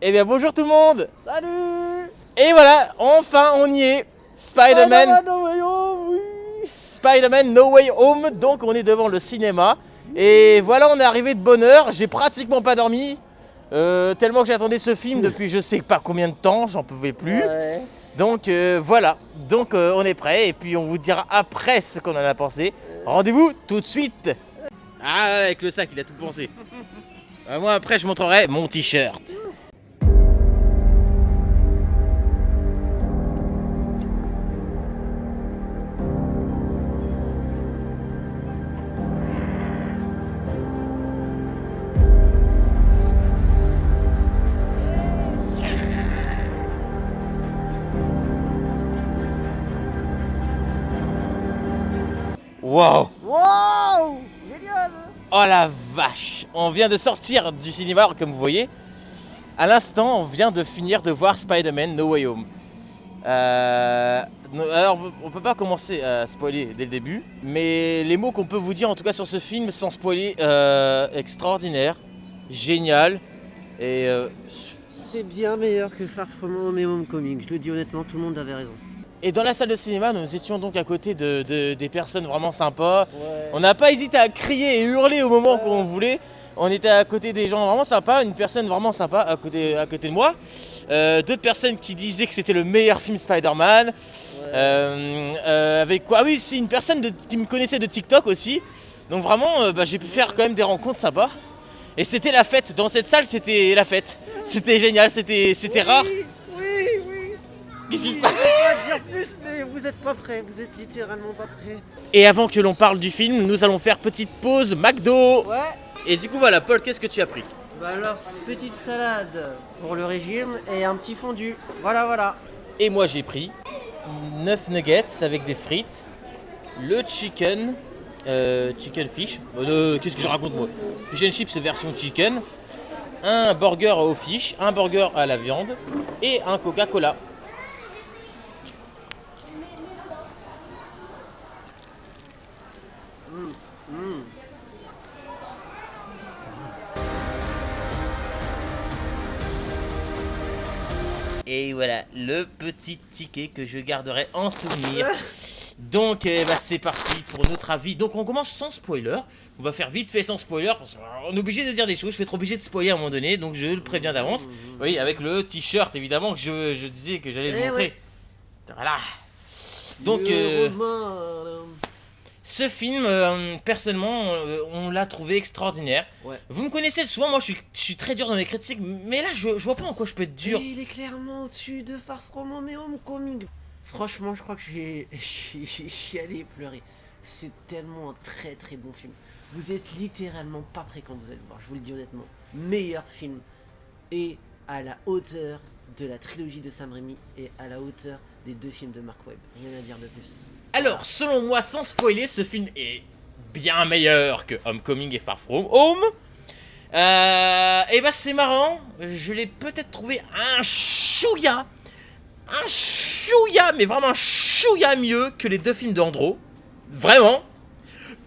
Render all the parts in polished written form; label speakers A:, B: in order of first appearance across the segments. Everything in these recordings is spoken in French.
A: Eh bien bonjour tout le monde.
B: Salut.
A: Et voilà, enfin on y est. Spider-Man
B: Oui.
A: Spider-Man No Way Home. Donc on est devant le cinéma. Et voilà, on est arrivé de bonne heure. J'ai pratiquement pas dormi. Tellement que j'attendais ce film depuis je sais pas combien de temps, j'en pouvais plus.
B: Ouais.
A: Donc voilà, donc on est prêt et puis on vous dira après ce qu'on en a pensé. Rendez-vous tout de suite. Ah, avec le sac, il a tout pensé. Moi après je montrerai mon t-shirt. Wow.
B: Wow. Génial.
A: Oh la vache. On vient de sortir du cinéma comme vous voyez. À l'instant, on vient de finir de voir Spider-Man No Way Home. Alors, on peut pas commencer à spoiler dès le début, mais les mots qu'on peut vous dire en tout cas sur ce film sans spoiler, extraordinaire, génial, et
B: C'est bien meilleur que Far From Home et Homecoming. Je le dis honnêtement, tout le monde avait raison.
A: dans la salle de cinéma, nous étions donc à côté des personnes vraiment sympas.
B: Ouais.
A: On n'a pas hésité à crier et hurler au moment qu'on voulait. On était à côté des gens vraiment sympas, une personne vraiment sympa à côté de moi. D'autres personnes qui disaient que c'était le meilleur film Spider-Man. Avec quoi? Ah oui, c'est une personne qui me connaissait de TikTok aussi. Donc vraiment, j'ai pu faire quand même des rencontres sympas. Et c'était la fête. Dans cette salle, c'était la fête. C'était génial, c'était rare.
B: Oui.
A: Qu'est-ce qui se
B: Je
A: passe?
B: peux pas dire plus, mais vous êtes pas prêts. Vous êtes littéralement pas prêts.
A: Et avant que l'on parle du film, nous allons faire petite pause McDo.
B: Ouais.
A: Et du coup voilà, Paul, qu'est-ce que tu as pris?
B: Bah alors, petite salade pour le régime et un petit fondu. Voilà.
A: Et moi j'ai pris 9 nuggets avec des frites, le chicken fish, qu'est-ce que je raconte moi? Fish and chips version chicken, un burger au fish, un burger à la viande et un Coca-Cola. Et voilà, le petit ticket que je garderai en souvenir. Donc c'est parti pour notre avis. Donc on commence sans spoiler. On va faire vite fait sans spoiler parce qu'on est obligé de dire des choses. Je vais être obligé de spoiler à un moment donné, donc je le préviens d'avance. Oui, avec le t-shirt évidemment que je disais que j'allais le montrer.
B: Ouais.
A: Voilà. Donc ce film, personnellement, on l'a trouvé extraordinaire.
B: Ouais.
A: Vous me connaissez souvent, moi je suis très dur dans les critiques, mais là je vois pas en quoi je peux être dur.
B: Et il est clairement au-dessus de Far From Home et Homecoming. Franchement, je crois que j'y allais pleurer. C'est tellement un très bon film. Vous êtes littéralement pas prêts quand vous allez le voir, je vous le dis honnêtement. Meilleur film. Et à la hauteur de la trilogie de Sam Raimi et à la hauteur des 2 films de Mark Webb. Rien à dire de plus.
A: Alors, selon moi, sans spoiler, ce film est bien meilleur que Homecoming et Far From Home. Et c'est marrant, je l'ai peut-être trouvé un chouïa, mais vraiment un chouïa mieux que les 2 films d'Andro. Vraiment.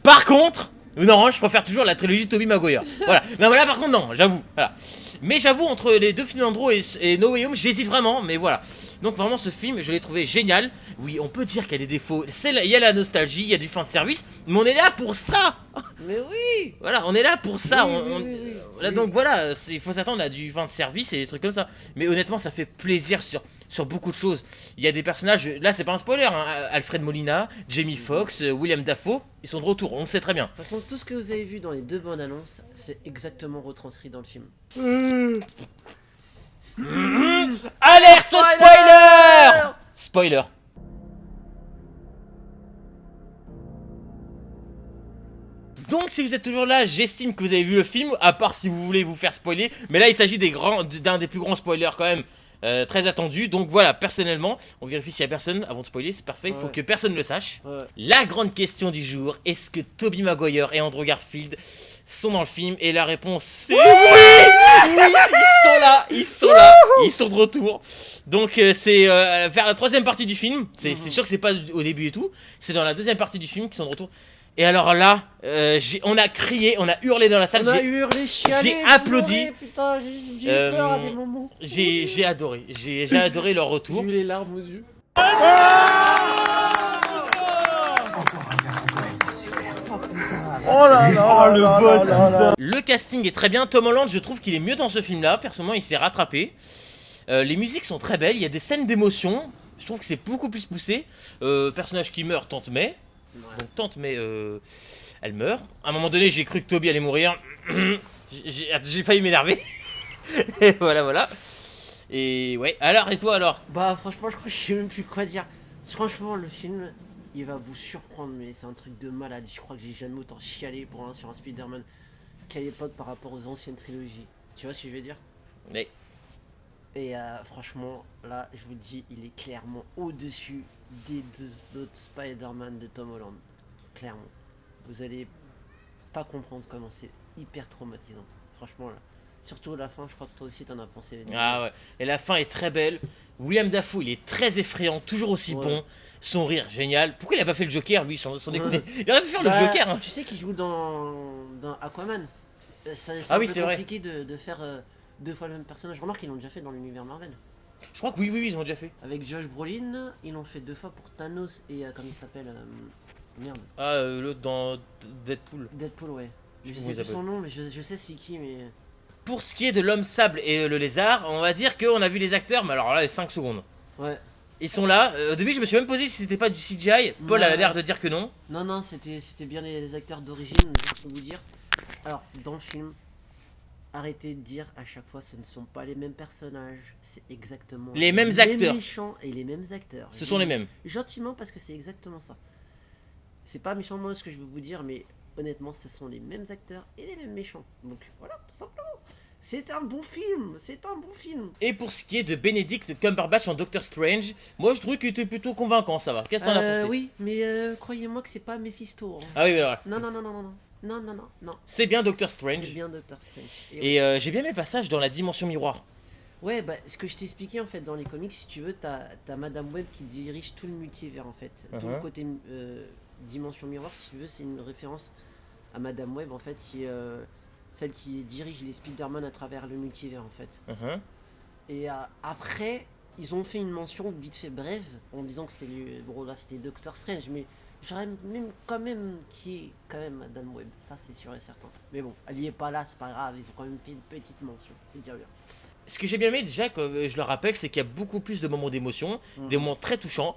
A: Par contre, non, je préfère toujours la trilogie de Tobey Maguire. Voilà. Non, mais là, par contre, non, j'avoue. Voilà. Mais j'avoue, entre les 2 films d'Andro et No Way Home, j'hésite vraiment, mais voilà. Donc, vraiment, ce film, je l'ai trouvé génial. Oui, on peut dire qu'il y a des défauts. Il y a la nostalgie, il y a du fan de service, mais on est là pour ça.
B: Mais oui.
A: Voilà, on est là pour ça.
B: Oui.
A: Là, donc voilà, il faut s'attendre à du fan de service et des trucs comme ça. Mais honnêtement, ça fait plaisir sur beaucoup de choses. Il y a des personnages, là c'est pas un spoiler, hein, Alfred Molina, Jamie Foxx, William Dafoe, ils sont de retour, on le sait très bien.
B: De toute façon, tout ce que vous avez vu dans les 2 bandes annonces, c'est exactement retranscrit dans le film.
A: Alerte spoiler. Spoiler. Donc si vous êtes toujours là, j'estime que vous avez vu le film, à part si vous voulez vous faire spoiler. Mais là il s'agit d'un des plus grands spoilers quand même, très attendu. Donc voilà, personnellement, on vérifie s'il y a personne avant de spoiler, c'est parfait, il faut que personne ne le sache.
B: Ouais.
A: La grande question du jour, est-ce que Tobey Maguire et Andrew Garfield sont dans le film? Et la réponse c'est oui, ils sont là, ils sont de retour. Donc c'est vers la 3ème partie du film, c'est sûr que c'est pas au début et tout, c'est dans la 2ème partie du film qu'ils sont de retour. Et alors là, on a crié, on a hurlé dans la salle.
B: On a hurlé, chialé,
A: j'ai applaudi.
B: pleuré, putain, j'ai eu peur à des moments.
A: J'ai adoré. J'ai adoré leur retour.
B: J'ai eu les larmes aux yeux.
A: Le casting est très bien. Tom Holland, je trouve qu'il est mieux dans ce film-là. Personnellement, il s'est rattrapé. Les musiques sont très belles. Il y a des scènes d'émotion. Je trouve que c'est beaucoup plus poussé. Personnage qui meurt, Tante May. Donc Tante May, elle meurt. À un moment donné, j'ai cru que Toby allait mourir. J'ai failli m'énerver. Et voilà. Et ouais. Alors, et toi alors?
B: Bah franchement, je crois que je sais même plus quoi dire. Franchement, le film, il va vous surprendre, mais c'est un truc de malade. Je crois que j'ai jamais autant chialé sur un Spider-Man qu'à l'époque par rapport aux anciennes trilogies. Tu vois ce que je veux dire?
A: Mais
B: Et franchement, là, je vous le dis, il est clairement au-dessus des deux autres Spider-Man de Tom Holland. Clairement. Vous allez pas comprendre comment c'est hyper traumatisant. Franchement, là. Surtout la fin, je crois que toi aussi t'en as pensé.
A: ah ouais. Et la fin est très belle. William Dafoe, il est très effrayant, toujours aussi bon. Son rire, génial. Pourquoi il a pas fait le Joker, lui, sans déconner? Il aurait pu faire le Joker. Hein.
B: Tu sais qu'il joue dans Aquaman. C'est
A: Ah oui,
B: un
A: c'est
B: peu
A: vrai.
B: compliqué de faire deux fois le même personnage. Remarque qu'ils l'ont déjà fait dans l'univers Marvel.
A: Je crois que oui, ils ont déjà fait.
B: Avec Josh Brolin, ils l'ont fait deux fois pour Thanos et comme il s'appelle merde.
A: Ah, l'autre dans Deadpool.
B: Deadpool, ouais.
A: Je
B: Je
A: sais
B: sais
A: plus
B: plus
A: comment
B: son nom, mais je sais c'est qui, mais.
A: Pour ce qui est de l'homme sable et le lézard, on va dire qu'on a vu les acteurs, mais alors là, 5 secondes.
B: Ouais.
A: Ils sont là. Au début, je me suis même posé si c'était pas du CGI. Paul avait l'air de dire que non.
B: Non, c'était bien les acteurs d'origine, juste pour vous dire. Alors, dans le film, arrêtez de dire à chaque fois ce ne sont pas les mêmes personnages, c'est exactement
A: Les mêmes acteurs.
B: Les méchants et les mêmes acteurs.
A: Ce sont les mêmes.
B: Gentiment parce que c'est exactement ça. C'est pas méchamment ce que je veux vous dire, mais honnêtement, ce sont les mêmes acteurs et les mêmes méchants. Donc voilà, tout simplement. C'est un bon film, c'est un bon film.
A: Et pour ce qui est de Benedict Cumberbatch en Doctor Strange, moi je trouve qu'il était plutôt convaincant, ça va. Qu'est-ce que t'en as pensé?
B: Oui, mais croyez-moi que c'est pas Mephisto. Hein.
A: Ah oui, voilà.
B: Non.
A: C'est bien Doctor Strange.
B: C'est bien Doctor Strange.
A: Et j'ai bien aimé le passage dans la dimension miroir.
B: Ouais, bah ce que je t'ai expliqué en fait dans les comics, si tu veux, t'as Madame Web qui dirige tout le multivers en fait. Tout le côté dimension miroir, si tu veux, c'est une référence à Madame Web en fait, qui est celle qui dirige les Spider-Man à travers le multivers en fait. Et après, ils ont fait une mention vite fait brève en disant que c'était là c'était Doctor Strange, mais j'aurais même quand même qui est quand même Madame Web, ça c'est sûr et certain. Mais bon, elle y est pas là, c'est pas grave, ils ont quand même fait une petite mention, c'est déjà bien.
A: Ce que j'ai bien aimé déjà, comme je le rappelle, c'est qu'il y a beaucoup plus de moments d'émotion, des moments très touchants.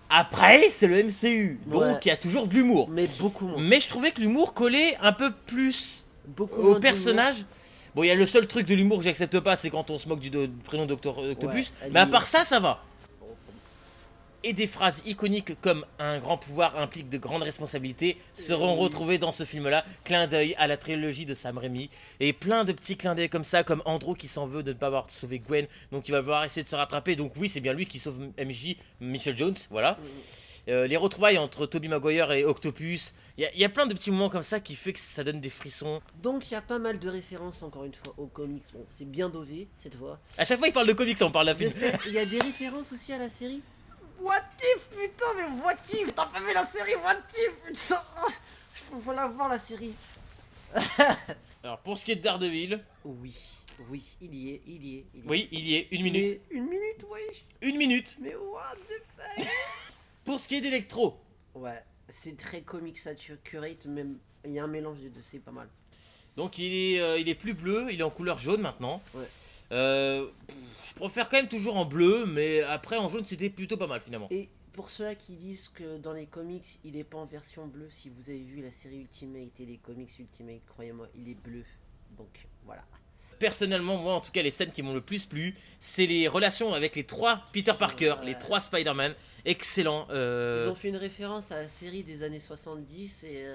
A: Après, c'est le MCU, donc il y a toujours de l'humour.
B: Mais beaucoup moins.
A: Mais je trouvais que l'humour collait un peu plus
B: beaucoup
A: au personnage. Bon, il y a le seul truc de l'humour que j'accepte pas, c'est quand on se moque du prénom Docteur Octopus. Mais à part ça, ça va. Et des phrases iconiques comme un grand pouvoir implique de grandes responsabilités seront retrouvées dans ce film-là. Clin d'œil à la trilogie de Sam Raimi. Et plein de petits clins d'œil comme ça, comme Andrew qui s'en veut de ne pas avoir sauvé Gwen. Donc il va devoir essayer de se rattraper. Donc oui, c'est bien lui qui sauve MJ, Michelle Jones. Voilà. Les retrouvailles entre Tobey Maguire et Octopus. Il y a plein de petits moments comme ça qui fait que ça donne des frissons.
B: Donc il y a pas mal de références encore une fois aux comics. Bon, c'est bien dosé cette fois.
A: À chaque fois il parle de comics, on parle de la film.
B: Il y a des références aussi à la série. What if, putain, mais what if? T'as pas vu la série What if, putain? Faut la voir la série.
A: Alors pour ce qui est de Daredevil.
B: Oui, il y est.
A: Oui, il y est, 1 minute.
B: Mais 1 minute, wesh.
A: 1 minute.
B: Mais what the fuck?
A: Pour ce qui est d'Electro.
B: Ouais, c'est très comics accurate, même il y a un mélange de deux, c'est pas mal.
A: Donc il est plus bleu, il est en couleur jaune maintenant.
B: Ouais.
A: Je préfère quand même toujours en bleu, mais après en jaune c'était plutôt pas mal finalement.
B: Et pour ceux qui disent que dans les comics il est pas en version bleue, si vous avez vu la série Ultimate et les comics Ultimate, croyez-moi, il est bleu. Donc voilà.
A: Personnellement, moi en tout cas, les scènes qui m'ont le plus plu, c'est les relations avec les 3 Peter Parker, les 3 Spider-Man. Excellent.
B: Ils ont fait une référence à la série des années 70 et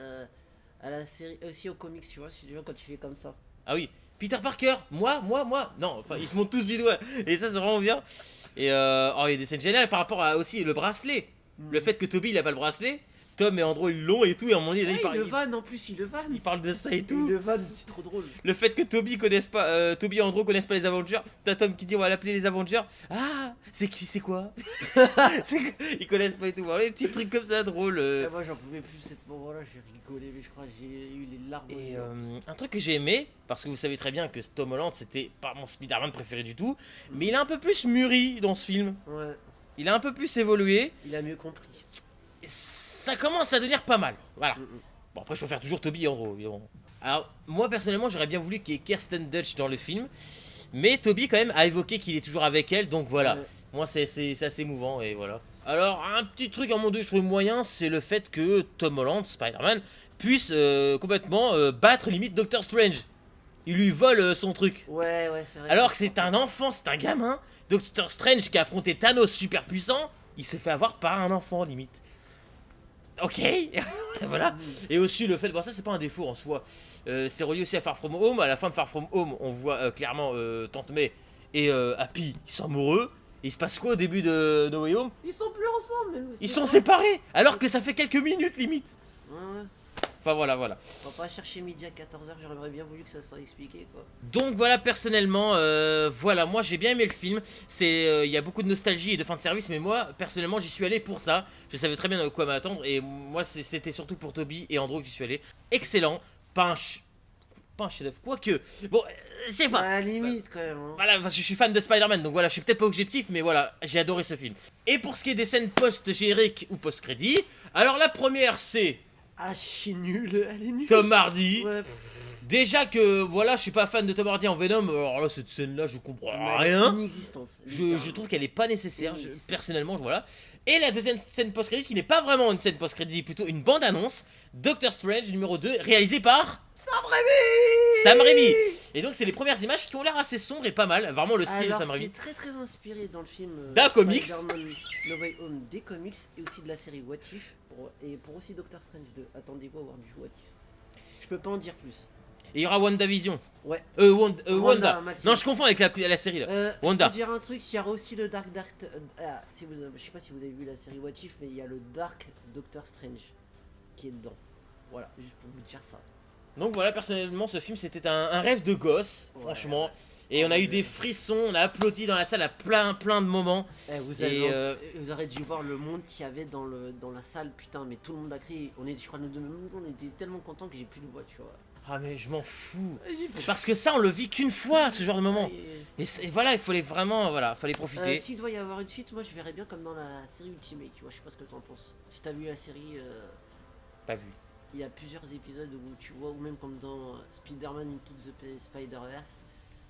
B: à la série aussi aux comics, tu vois, si tu veux, quand tu fais comme ça.
A: Ah oui, Peter Parker, moi. Non, enfin, ils se montent tous du doigt. Et ça, c'est vraiment bien. Et il y a des scènes géniales par rapport à aussi le bracelet. Le fait que Toby, il a pas le bracelet. Tom et Andrew ils l'ont et tout, et à un moment donné, là,
B: Ouais, il le vanne en plus, il le vanne.
A: il parle de ça et
B: Il
A: tout.
B: le vanne, c'est trop drôle.
A: Le fait que Toby et Andrew connaissent pas les Avengers, t'as Tom qui dit on va l'appeler les Avengers. Ah, c'est qui, c'est quoi? Ils connaissent pas et tout. Voilà, les petits trucs comme ça drôles.
B: Et moi j'en pouvais plus cette moment-là, j'ai rigolé, mais je crois que j'ai eu les larmes. aux
A: Et
B: yeux.
A: un truc que j'ai aimé, parce que vous savez très bien que Tom Holland c'était pas mon Spider-Man préféré du tout, mais il a un peu plus mûri dans ce film.
B: Ouais,
A: Il a un peu plus évolué.
B: il a mieux compris.
A: Et ça commence à devenir pas mal. Voilà.
B: Mm.
A: Bon, après, je préfère toujours Toby et Andrew. Mais bon. Alors, moi personnellement, j'aurais bien voulu qu'il y ait Kirsten Dunst dans le film. Mais Toby, quand même, a évoqué qu'il est toujours avec elle. Donc voilà.
B: Ouais.
A: Moi, c'est assez émouvant. Et voilà. Alors, un petit truc à mon dieu, je trouve moyen, c'est le fait que Tom Holland, Spider-Man, puisse complètement battre limite Doctor Strange. Il lui vole son truc.
B: Ouais, c'est vrai.
A: Alors que c'est un enfant, c'est un gamin. Doctor Strange qui a affronté Thanos super puissant, il se fait avoir par un enfant limite. Ok, voilà. Et aussi le fait, bon ça c'est pas un défaut en soi, c'est relié aussi à Far From Home. À la fin de Far From Home, on voit clairement Tante May et Happy, ils sont amoureux. Il se passe quoi au début de No Way Home?
B: Ils sont plus ensemble, même.
A: Ils sont séparés, alors que ça fait quelques minutes limite.
B: Ouais.
A: Enfin voilà.
B: On va pas chercher midi à 14h, j'aurais bien voulu que ça soit expliqué quoi.
A: Donc voilà, personnellement, voilà, moi j'ai bien aimé le film. Il y a beaucoup de nostalgie et de fin de service, mais moi personnellement j'y suis allé pour ça. Je savais très bien à quoi m'attendre et moi c'était surtout pour Toby et Andrew que j'y suis allé. Excellent, pas un chef-d'œuvre, quoique. Bon, c'est
B: À
A: pas.
B: la limite quand même. Hein.
A: Voilà, parce que je suis fan de Spider-Man, donc voilà, je suis peut-être pas objectif, mais voilà, j'ai adoré ce film. Et pour ce qui est des scènes post-génériques ou post-crédit, alors la première c'est
B: Ah, je suis nul, elle est nulle.
A: Tom Hardy.
B: Ouais,
A: Déjà que voilà, je suis pas fan de Tom Hardy en Venom, alors là cette scène là je comprends rien.
B: inexistante.
A: Je trouve qu'elle est pas nécessaire, personnellement, voilà. Et la deuxième scène post-crédit, qui n'est pas vraiment une scène post-crédit, plutôt une bande-annonce, Doctor Strange numéro 2, réalisé par Sam Raimi. Et donc c'est les premières images qui ont l'air assez sombres et pas mal, vraiment le style
B: Alors,
A: Sam Raimi.
B: c'est très inspiré dans le film
A: D'un comics.
B: Spider-Man No Way Home des comics et aussi de la série What If et pour aussi Doctor Strange 2. Attendez-vous à voir du What If. Je peux pas en dire plus.
A: Et il y aura WandaVision.
B: Ouais.
A: Wanda.
B: Maximum.
A: Non, je confonds avec la série là. Wanda.
B: Je peux dire un truc, il y aura aussi le Dark si vous, je sais pas si vous avez vu la série What If, mais il y a le Dark Doctor Strange qui est dedans. Voilà, juste pour vous dire ça.
A: Donc voilà, personnellement, ce film c'était un rêve de gosse,
B: Ouais,
A: franchement.
B: ouais.
A: Et on a eu des frissons, on a applaudi dans la salle à plein de moments.
B: Vous aurez dû voir le monde qu'il y avait dans la salle, putain, mais tout le monde a crié. Je crois que nous deux, on était tellement contents que j'ai plus de voix, tu vois.
A: Ah mais je m'en fous. Parce que ça on le vit qu'une fois, ce genre de moment. Et voilà, il fallait vraiment, voilà, fallait profiter.
B: S'il doit y avoir une suite, moi je verrais bien comme dans la série Ultimate, tu vois, je sais pas ce que t'en penses. Si t'as vu la série,
A: Pas vu.
B: il y a plusieurs épisodes où tu vois, ou même comme dans Spider-Man Into the Spider-Verse,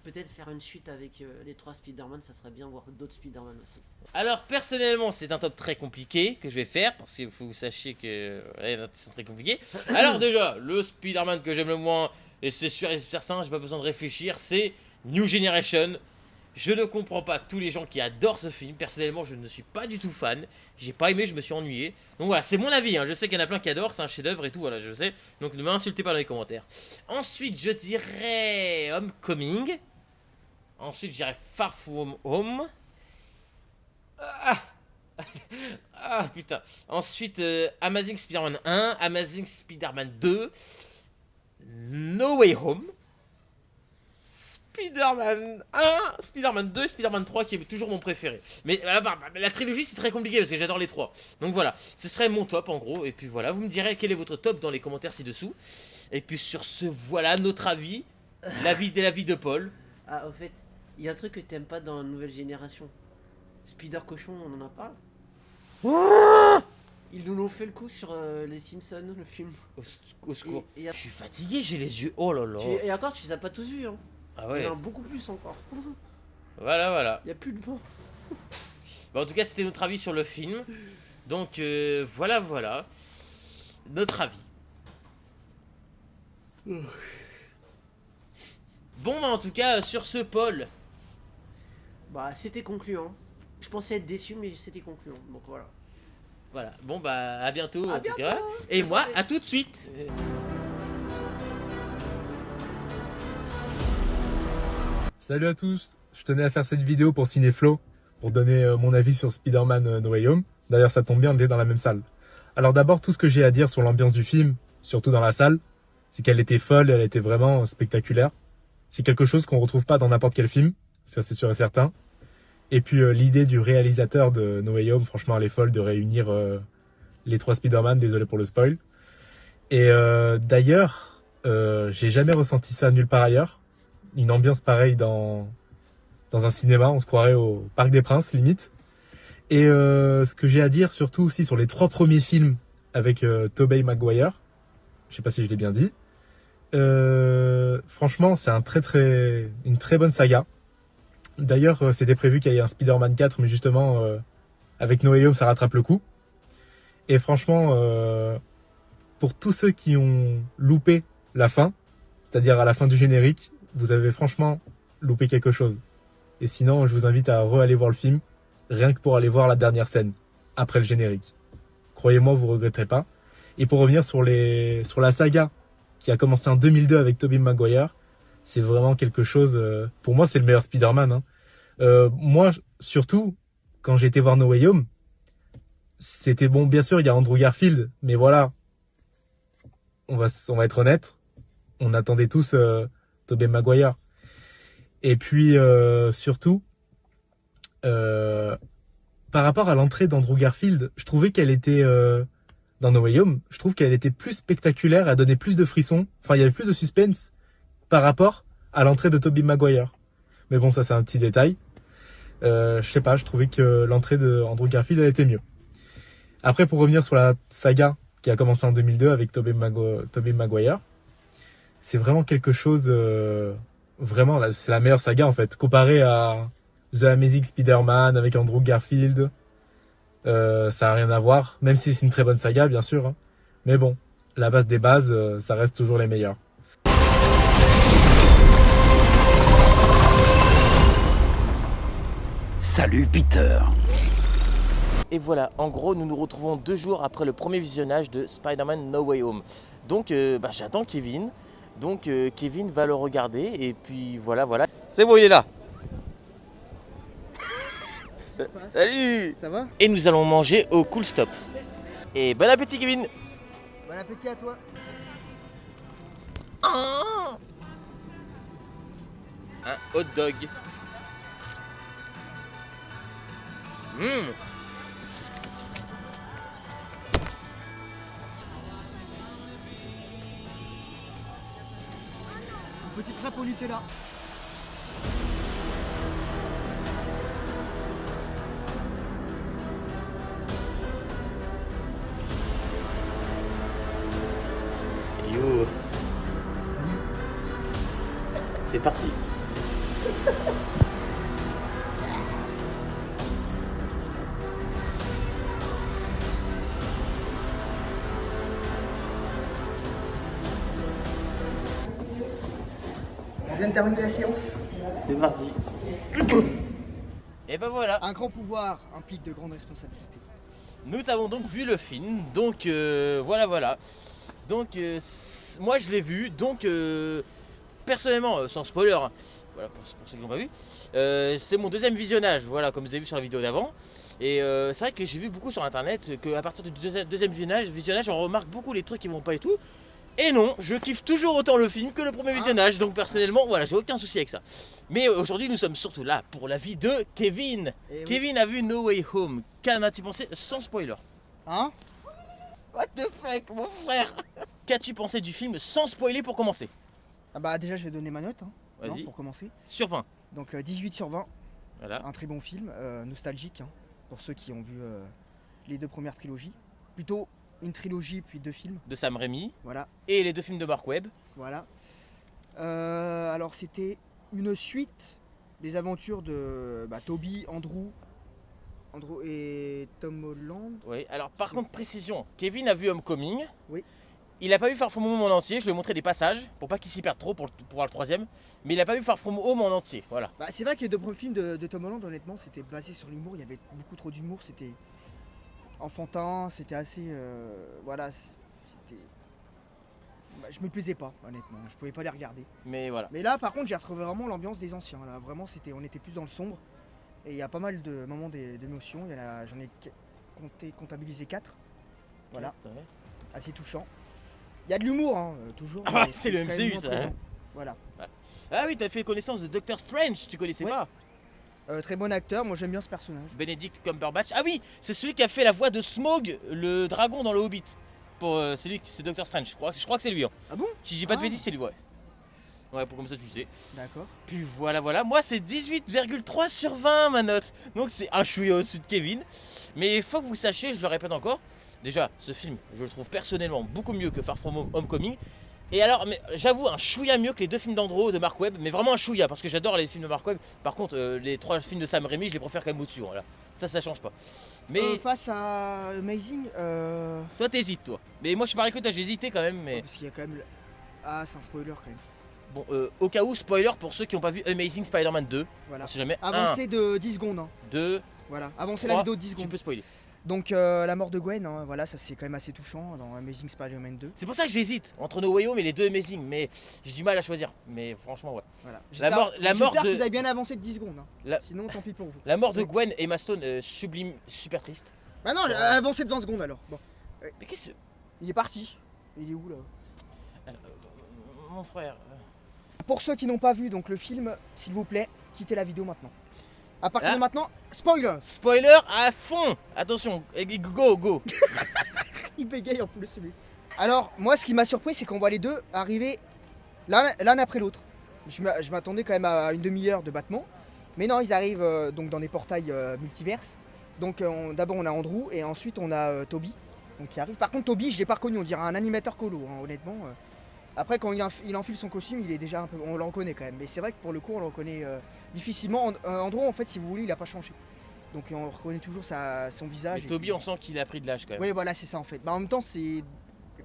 B: peut-être faire une suite avec les 3 Spider-Man, ça serait bien, voir d'autres Spider-Man aussi.
A: Alors personnellement c'est un top très compliqué que je vais faire, parce qu'il faut que vous sachiez que c'est très compliqué. Alors déjà, le Spider-Man que j'aime le moins, et c'est sûr et certain, j'ai pas besoin de réfléchir, c'est New Generation. Je ne comprends pas tous les gens qui adorent ce film. Personnellement, je ne suis pas du tout fan. J'ai pas aimé, je me suis ennuyé. Donc voilà, c'est mon avis. Hein. Je sais qu'il y en a plein qui adorent, c'est un chef-d'œuvre et tout. Voilà, je sais. Donc ne m'insultez pas dans les commentaires. Ensuite, je dirais Homecoming. Ensuite, je dirais Far From Home. Ah putain. Ensuite, Amazing Spider-Man 1, Amazing Spider-Man 2, No Way Home. Spider-Man 1, Spider-Man 2, Spider-Man 3 qui est toujours mon préféré. Mais la trilogie c'est très compliqué parce que j'adore les trois. Donc voilà, ce serait mon top en gros. Et puis voilà, vous me direz quel est votre top dans les commentaires ci-dessous. Et puis sur ce, voilà notre avis. L'avis de Paul.
B: Ah, au fait, il y a un truc que t'aimes pas dans la nouvelle génération. Spider Cochon, on en a parlé. Ils nous l'ont fait le coup sur les Simpsons, le film.
A: Au secours.
B: Et
A: Je suis fatigué, j'ai les yeux. Oh là là.
B: Et encore, tu les as pas tous vus, hein.
A: Ah
B: Il
A: ouais.
B: y en a beaucoup plus encore.
A: Voilà.
B: Il y a plus de vent.
A: Bon, en tout cas, c'était notre avis sur le film. Donc voilà. Notre avis. Bon, bah, en tout cas, sur ce, Paul.
B: Bah, c'était concluant. Je pensais être déçu, mais c'était concluant. Donc voilà.
A: Voilà. Bon, bah, à bientôt,
B: À
A: en tout
B: bientôt.
A: cas. Et moi, à tout de suite.
C: Salut à tous, je tenais à faire cette vidéo pour Cinéflow, pour donner mon avis sur Spider-Man No Way Home. D'ailleurs ça tombe bien, on est dans la même salle. Alors d'abord, tout ce que j'ai à dire sur l'ambiance du film, surtout dans la salle, c'est qu'elle était folle, elle était vraiment spectaculaire. C'est quelque chose qu'on retrouve pas dans n'importe quel film, ça c'est sûr et certain. Et puis l'idée du réalisateur de No Way Home, franchement, elle est folle de réunir les 3 Spider-Man, désolé pour le spoil. Et d'ailleurs, j'ai jamais ressenti ça nulle part ailleurs. Une ambiance pareille dans un cinéma, on se croirait au Parc des Princes, limite. Et ce que j'ai à dire surtout aussi sur les 3 premiers films avec Tobey Maguire, je sais pas si je l'ai bien dit, franchement c'est une très bonne saga. D'ailleurs c'était prévu qu'il y ait un Spider-Man 4, mais justement avec No Way Home ça rattrape le coup. Et franchement pour tous ceux qui ont loupé la fin, c'est-à-dire à la fin du générique, vous avez franchement loupé quelque chose. Et sinon je vous invite à aller voir le film, rien que pour aller voir la dernière scène, après le générique. Croyez-moi, vous regretterez pas. Et pour revenir sur la saga qui a commencé en 2002 avec Tobey Maguire, c'est vraiment quelque chose... pour moi, c'est le meilleur Spider-Man. Moi, surtout, quand j'ai été voir No Way Home, c'était bon, bien sûr, il y a Andrew Garfield, mais voilà, on va être honnête, on attendait tous Tobey Maguire. Et puis, surtout... par rapport à l'entrée d'Andrew Garfield, je trouvais qu'elle était dans No Way Home, je trouve qu'elle était plus spectaculaire, elle donnait plus de frissons, enfin il y avait plus de suspense par rapport à l'entrée de Tobey Maguire. Mais bon, ça c'est un petit détail. Je sais pas, je trouvais que l'entrée d'Andrew Garfield elle était mieux. Après, pour revenir sur la saga qui a commencé en 2002 avec Tobey Maguire, c'est vraiment quelque chose, vraiment, c'est la meilleure saga en fait, comparé à The Amazing Spider-Man avec Andrew Garfield, ça n'a rien à voir, même si c'est une très bonne saga bien sûr, hein. Mais bon, la base des bases, ça reste toujours les meilleurs.
D: Salut Peter.
A: Et voilà, en gros, nous nous retrouvons 2 jours après le premier visionnage de Spider-Man No Way Home. Donc, j'attends Kevin. Donc, Kevin va le regarder. Et puis, voilà. C'est bon, il est là. Salut.
E: Ça va?
A: Et nous allons manger au Cool Stop. Et bon appétit, Kevin.
E: Bon appétit à toi.
A: Un hot dog.
E: Une petite frappe au Nutella.
A: Yo. C'est parti.
E: On vient de terminer la séance.
A: C'est parti. Et ben voilà.
E: Un grand pouvoir implique de grandes responsabilités.
A: Nous avons donc vu le film. Donc voilà. Donc moi je l'ai vu. Donc personnellement, sans spoiler, hein, voilà pour ceux qui l'ont pas vu, c'est mon 2e visionnage. Voilà, comme vous avez vu sur la vidéo d'avant. Et c'est vrai que j'ai vu beaucoup sur internet qu'à partir du 2e visionnage, on remarque beaucoup les trucs qui vont pas et tout. Et non, je kiffe toujours autant le film que le premier visionnage, donc personnellement, voilà, j'ai aucun souci avec ça. Mais aujourd'hui, nous sommes surtout là pour l'avis de Kevin.
E: Et
A: Kevin a vu No Way Home. Qu'en as-tu pensé sans spoiler?
E: Hein?
A: What the fuck, mon frère? Qu'as-tu pensé du film sans spoiler pour commencer?
E: Ah bah déjà je vais donner ma note hein,
A: Vas-y.
E: pour commencer.
A: Sur 20.
E: Donc 18 sur 20,
A: Voilà.
E: un très bon film, nostalgique hein, pour ceux qui ont vu les 2 premières trilogies. Plutôt une trilogie puis 2 films,
A: De Sam Raimi.
E: voilà.
A: Et les 2 films de Mark Webb.
E: Voilà. Alors c'était une suite des aventures de Toby, Andrew et Tom Holland.
A: Oui, alors par contre, précision, Kevin a vu Homecoming.
E: Oui.
A: Il n'a pas vu Far From Home en entier, je lui ai montré des passages pour pas qu'il s'y perde trop pour voir le 3e. Mais il n'a pas vu Far From Home en entier, voilà.
E: Bah, c'est vrai que les 2 premiers films de Tom Holland, honnêtement, c'était basé sur l'humour. Il y avait beaucoup trop d'humour. C'était enfantin. C'était assez. Voilà. C'était. Bah, je me plaisais pas, honnêtement. Je pouvais pas les regarder.
A: Mais voilà.
E: Mais là, par contre, j'ai retrouvé vraiment l'ambiance des anciens. Là, vraiment, on était plus dans le sombre. Et il y a pas mal de moments d'émotion. J'en ai comptabilisé 4. Voilà.
A: ouais.
E: Assez touchant. Il y a de l'humour, hein, toujours.
A: Ah bah,
E: mais
A: c'est le
E: quand même
A: MCU,
E: moins
A: ça,
E: présent.
A: hein.
E: Voilà.
A: Ah oui, t'as fait connaissance de Doctor Strange, tu connaissais
E: Ouais.
A: pas?
E: Très bon acteur, moi j'aime bien ce personnage.
A: Benedict Cumberbatch. Ah oui, c'est celui qui a fait la voix de Smaug, le dragon dans le Hobbit. C'est Doctor Strange, je crois que c'est lui. Hein.
E: Ah bon?
A: Si j'ai pas de
E: Ah.
A: bêtises, c'est lui, ouais. Ouais, comme ça tu sais.
E: D'accord.
A: Puis voilà, moi c'est 18,3 sur 20 ma note. Donc c'est un chouïa au-dessus de Kevin. Mais il faut que vous sachiez, je le répète encore, déjà ce film, je le trouve personnellement beaucoup mieux que Far From Homecoming. Et alors, mais j'avoue, un chouïa mieux que les 2 films d'Andro de Mark Webb, mais vraiment un chouïa, parce que j'adore les films de Mark Webb. Par contre, les 3 films de Sam Raimi, je les préfère quand même au-dessus. Voilà. Ça change pas. Mais
E: Face à Amazing,
A: toi, t'hésites, toi. Mais moi, je suis pareil que toi, j'ai hésité quand même. Mais
E: parce qu'il y a quand même. Ah, c'est un spoiler quand même.
A: bon, au cas où, spoiler pour ceux qui n'ont pas vu Amazing Spider-Man 2.
E: Voilà.
A: On sait jamais.
E: Avancez de 10 secondes. Hein.
A: 2,
E: Voilà. Avancez
A: 3,
E: la vidéo de 10
A: tu
E: secondes.
A: peux spoiler.
E: Donc la mort de Gwen, hein, voilà, ça c'est quand même assez touchant dans Amazing Spider-Man 2.
A: C'est pour ça que j'hésite entre No Way Home et les 2 Amazing, mais j'ai du mal à choisir. Mais franchement, ouais.
E: Voilà.
A: La mort
E: J'espère
A: de-
E: que vous avez bien avancé de 10 secondes. Hein.
A: La-
E: Sinon, tant pis pour vous.
A: La mort de Gwen et Emma Stone, sublime, super triste.
E: Bah non, avancez de 20 secondes alors. Bon.
A: Mais qu'est-ce que.
E: Il est parti. Il est où là?
A: Mon frère.
E: Pour ceux qui n'ont pas vu donc le film, s'il vous plaît, quittez la vidéo maintenant. À partir
A: Ah.
E: de maintenant, spoiler.
A: Spoiler à fond. Attention, go.
E: Il bégaye en plus celui. Alors, moi ce qui m'a surpris, c'est qu'on voit les deux arriver l'un après l'autre. Je m'attendais quand même à une demi-heure de battement. Mais non, ils arrivent donc dans des portails multiverses. Donc d'abord on a Andrew et ensuite on a Toby donc, qui arrive. Par contre Toby, je l'ai pas reconnu, on dirait un animateur colo, hein, honnêtement. Après quand il enfile son costume, il est déjà un peu... On le reconnaît quand même. Mais c'est vrai que pour le coup, on le reconnaît difficilement. Andrew, en fait, si vous voulez, il a pas changé. Donc on reconnaît toujours son visage.
A: Mais
E: et
A: Toby,
E: puis-
A: on sent qu'il a pris de l'âge quand même.
E: Oui, voilà, c'est ça en fait. Bah, en même temps, c'est...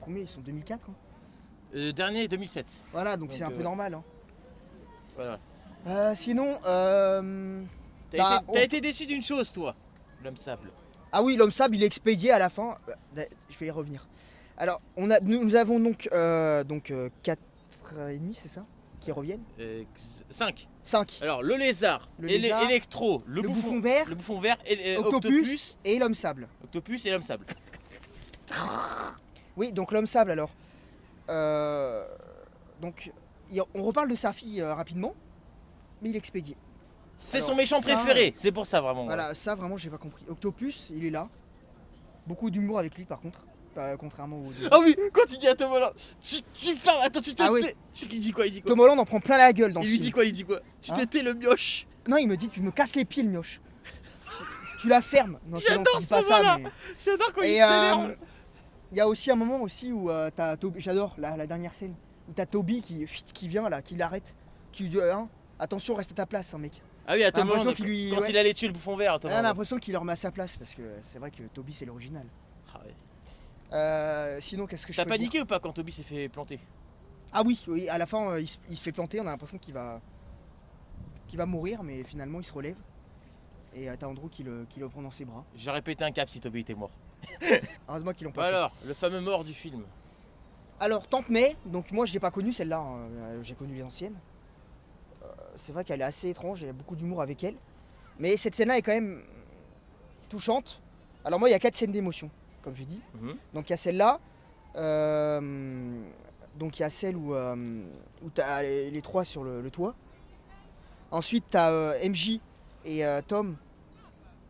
E: Combien ils sont 2004 hein.
A: Dernier 2007.
E: Voilà, donc
A: Donc,
E: c'est un peu normal. Hein.
A: Voilà.
E: Sinon,
A: T'as
E: Bah,
A: été, t'as été déçu d'une chose, toi, l'homme sable.
E: ah oui, l'homme sable, il est expédié à la fin. Je vais y revenir. Alors, nous avons donc 4,5, c'est ça? Qui reviennent
A: 5.
E: 5.
A: Alors, le lézard,
E: Le lézard,
A: Electro,
E: le bouffon vert,
A: le bouffon vert, et,
E: Octopus et l'homme sable.
A: Octopus et l'homme sable.
E: Oui, donc l'homme sable alors. Donc, on reparle de sa fille rapidement, mais il est expédié.
A: C'est
E: Alors,
A: son méchant
E: ça,
A: préféré, c'est pour ça vraiment.
E: Voilà, ça vraiment, j'ai pas compris. Octopus, il est là. Beaucoup d'humour avec lui par contre. Contrairement aux deux.
A: Ah oui, quand il dit à Tom Holland, tu fermes, attends, tu te
E: Ah oui.
A: tais. Il dit quoi,
E: Tom Holland en prend plein la gueule dans
A: Il
E: ce
A: lui
E: film.
A: dit quoi, il dit quoi? Tu
E: Hein
A: te tais le mioche.
E: Non, il me dit tu me casses les pieds le mioche. Tu la fermes. Non,
A: J'adore
E: je dis
A: ce
E: pas ça,
A: moment-là.
E: mais...
A: J'adore quand il
E: Et
A: s'énerve.
E: il y a aussi un moment aussi où t'as Toby, j'adore la dernière scène, où t'as Toby qui vient là, qui l'arrête. Attention, reste à ta place, hein, mec.
A: Ah oui, à Tom
E: l'impression
A: Holland,
E: qu'il lui-
A: quand
E: ouais.
A: il allait tuer le bouffon vert, Tom
E: On a
A: Holland.
E: l'impression qu'il le remet à sa place parce que c'est vrai que Toby c'est l'original.
A: Ah ouais.
E: Sinon, qu'est-ce que je
A: T'as
E: peux dire?
A: paniqué ou pas quand Toby s'est fait planter?
E: Ah oui, à la fin il se fait planter, on a l'impression qu'il va mourir, mais finalement il se relève. Et t'as Andrew qui le prend dans ses bras.
A: J'aurais pété un cap si Toby était mort.
E: Heureusement qu'ils l'ont pas fait.
A: Alors, le fameux mort du film.
E: Alors, Tante May, donc moi je l'ai pas connue celle-là, hein, j'ai connu les anciennes. C'est vrai qu'elle est assez étrange, il y a beaucoup d'humour avec elle. Mais cette scène-là est quand même touchante. Alors moi il y a 4 scènes d'émotion, comme j'ai dit.
A: Mhm.
E: Donc il y a celle-là, donc il y a celle où tu as les 3 sur le toit. Ensuite tu as MJ et Tom.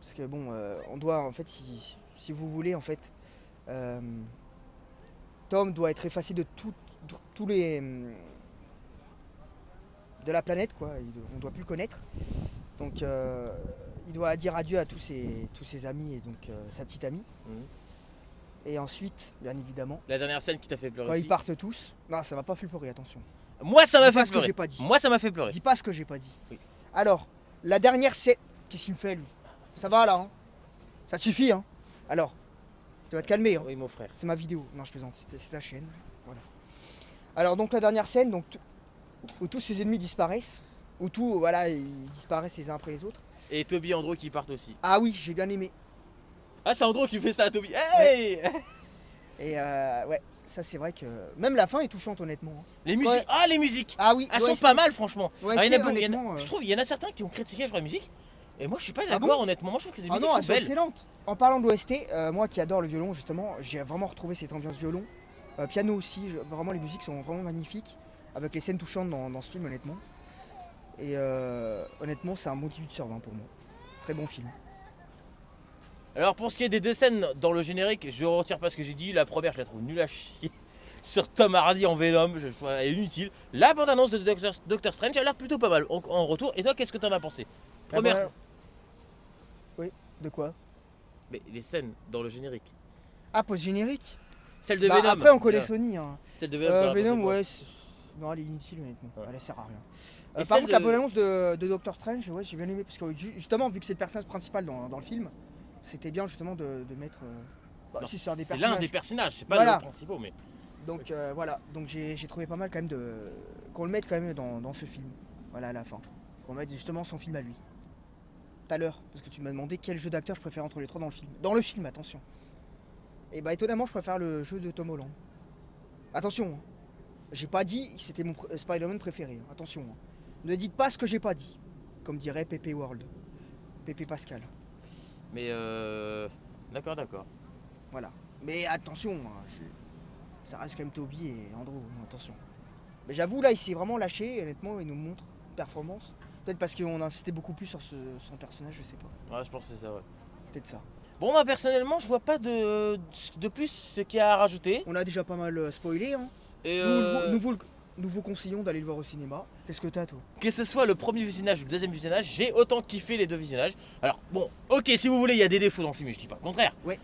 E: Parce que bon, on doit en fait, si vous voulez en fait, Tom doit être effacé de tous les... de la planète quoi, on doit plus le connaître. Donc il doit dire adieu à tous ses amis et donc sa petite amie.
A: Mhm.
E: Et ensuite, bien évidemment,
A: La dernière scène qui t'a fait pleurer
E: quand
A: aussi.
E: ils partent tous... Non, ça m'a pas fait pleurer, attention.
A: Moi ça m'a
E: Dis pas
A: fait
E: ce que
A: pleurer.
E: j'ai pas dit.
A: Moi ça m'a fait pleurer.
E: Dis pas ce que j'ai pas dit.
A: Oui.
E: Alors, la dernière scène... Qu'est-ce qu'il me fait lui? Ça va là, hein? Ça te suffit, hein? Alors, tu vas te calmer, hein?
A: Oui mon frère.
E: C'est ma vidéo. Non, je plaisante, c'est ta chaîne. Voilà. Alors, donc la dernière scène, donc, où tous ses ennemis disparaissent, où tout, voilà, ils disparaissent les uns après les autres.
A: Et Toby et Andrew qui partent aussi.
E: Ah oui, j'ai bien aimé.
A: Ah c'est Andrew qui fait ça à Toby. Hey
E: Et ouais, ça c'est vrai que... Même la fin est touchante, honnêtement. hein.
A: Les musiques.
E: Ouais.
A: Ah les musiques.
E: Ah oui,
A: Elles
E: ouais,
A: sont pas mal franchement.
E: Ouais,
A: Alors, il y en a
E: c'était
A: beaucoup- il y en a-
E: honnêtement,
A: je trouve il y en a certains qui ont critiqué je crois, la musique. Et moi je suis pas
E: Ah
A: d'accord
E: bon
A: honnêtement, moi je trouve que ces
E: Ah
A: musiques
E: non,
A: sont
E: elles sont
A: belles.
E: excellentes. En parlant de l'OST, moi qui adore le violon justement, j'ai vraiment retrouvé cette ambiance violon. Piano aussi, vraiment les musiques sont vraiment magnifiques. Avec les scènes touchantes dans ce film honnêtement. Et honnêtement c'est un bon 18 sur 20 pour moi. Très bon film.
A: Alors pour ce qui est des deux scènes dans le générique, je retire pas ce que j'ai dit. La première je la trouve nulle à chier. Sur Tom Hardy en Venom, je trouve elle est inutile. La bande-annonce de Doctor Strange a l'air plutôt pas mal en retour. Et toi qu'est-ce que t'en as pensé? Première.
E: Ah bah, oui, de quoi?
A: Mais les scènes dans le générique.
E: Ah, post-générique.
A: Celle de
E: Bah,
A: Venom.
E: après on connaît
A: Là.
E: Sony. Hein.
A: Celle de Venom. t'en as pensé
E: Venom,
A: quoi?
E: ouais. Non, elle est inutile honnêtement.
A: Ouais.
E: Elle sert à rien.
A: Et
E: Par
A: celle
E: contre, la
A: de-
E: bande-annonce de Doctor Strange, ouais, j'ai bien aimé parce que justement, vu que c'est le personnage principal dans le film, c'était bien justement de mettre. Bah,
A: Non,
E: si, c'est un des
A: c'est l'un
E: personnages.
A: des personnages, c'est pas
E: Voilà.
A: le principal, mais.
E: Donc voilà, donc j'ai trouvé pas mal quand même qu'on le mette quand même dans ce film. Voilà, à la fin. Qu'on mette justement son film à lui. Tout à l'heure, parce que tu m'as demandé quel jeu d'acteur je préfère entre les trois dans le film. Dans le film, attention. Et bah étonnamment, je préfère le jeu de Tom Holland. Attention, hein. J'ai pas dit que c'était mon Spider-Man préféré. Hein. Attention, hein. Ne dites pas ce que j'ai pas dit. Comme dirait Pepe World. Pepe Pascal.
A: Mais D'accord, d'accord.
E: Voilà. Mais attention, hein, ça reste quand même Toby et Andrew, hein, attention. Mais j'avoue, là, il s'est vraiment lâché, honnêtement, il nous montre une performance. Peut-être parce qu'on a insisté beaucoup plus sur son personnage, je sais pas.
A: Ouais, je pense que c'est ça, ouais.
E: Peut-être ça.
A: Bon, moi personnellement, je vois pas de plus ce qu'il y a à rajouter.
E: On a déjà pas mal spoilé, hein.
A: Et
E: Nous vous conseillons d'aller le voir au cinéma. Qu'est-ce que t'as, toi?
A: que ce soit le premier visionnage ou le deuxième visionnage, j'ai autant kiffé les deux visionnages. Alors, bon, ok, si vous voulez, il y a des défauts dans le film, et je dis pas le contraire.
E: Ouais.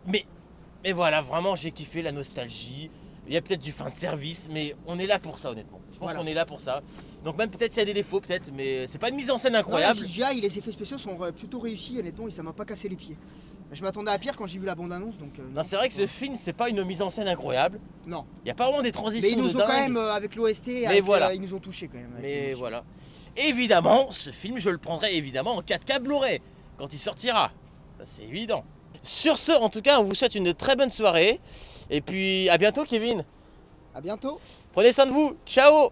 A: Mais voilà, vraiment, j'ai kiffé la nostalgie. Il y a peut-être du fan de service, mais on est là pour ça, honnêtement. Je pense
E: Voilà.
A: qu'on est là pour ça. Donc, même peut-être s'il y a des défauts, peut-être, mais c'est pas une mise en scène
E: Non,
A: incroyable.
E: la CGI, les effets spéciaux sont plutôt réussis, honnêtement, et ça m'a pas cassé les pieds. Je m'attendais à pire quand j'ai vu la bande-annonce, donc...
A: Non, c'est vrai que ce film, c'est pas une mise en scène incroyable.
E: Non.
A: Il y a pas vraiment des
E: Mais
A: transitions
E: ils nous
A: de
E: ont quand
A: dingue.
E: même, avec l'OST,
A: voilà.
E: ils nous ont touchés quand même. avec
A: Mais
E: l'émotion.
A: voilà. Évidemment, ce film, je le prendrai évidemment en 4K Blu-ray quand il sortira. Ça, c'est évident. Sur ce, en tout cas, on vous souhaite une très bonne soirée. Et puis, à bientôt, Kevin.
E: À bientôt.
A: Prenez soin de vous. Ciao.